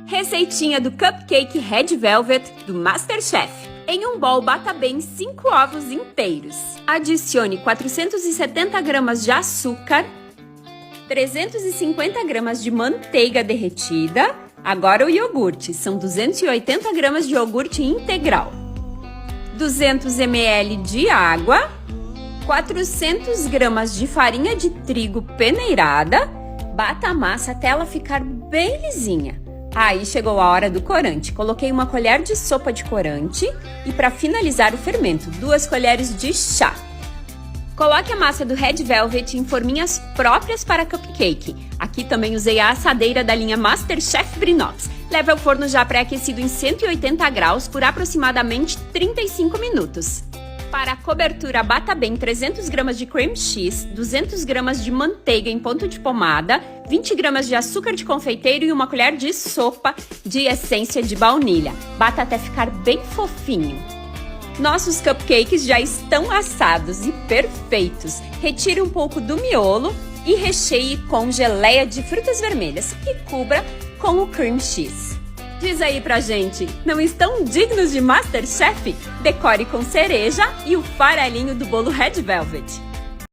Receitinha do Cupcake Red Velvet do MasterChef. Em um bowl, bata bem 5 ovos inteiros. Adicione 470 gramas de açúcar, 350 gramas de manteiga derretida. Agora o iogurte, são 280 gramas de iogurte integral, 200 ml de água, 400 gramas de farinha de trigo peneirada. Bata a massa até ela ficar bem lisinha. Aí chegou a hora do corante. Coloquei uma colher de sopa de corante e para finalizar o fermento, 2 colheres de chá. Coloque a massa do Red Velvet em forminhas próprias para cupcake. Aqui também usei a assadeira da linha MasterChef Brinox. Leve ao forno já pré-aquecido em 180 graus por aproximadamente 35 minutos. Para a cobertura, bata bem 300 gramas de cream cheese, 200 gramas de manteiga em ponto de pomada, 20 gramas de açúcar de confeiteiro e uma colher de sopa de essência de baunilha. Bata até ficar bem fofinho. Nossos cupcakes já estão assados e perfeitos. Retire um pouco do miolo e recheie com geleia de frutas vermelhas e cubra com o cream cheese. Diz aí pra gente, não estão dignos de MasterChef? Decore com cereja e o farelinho do bolo Red Velvet.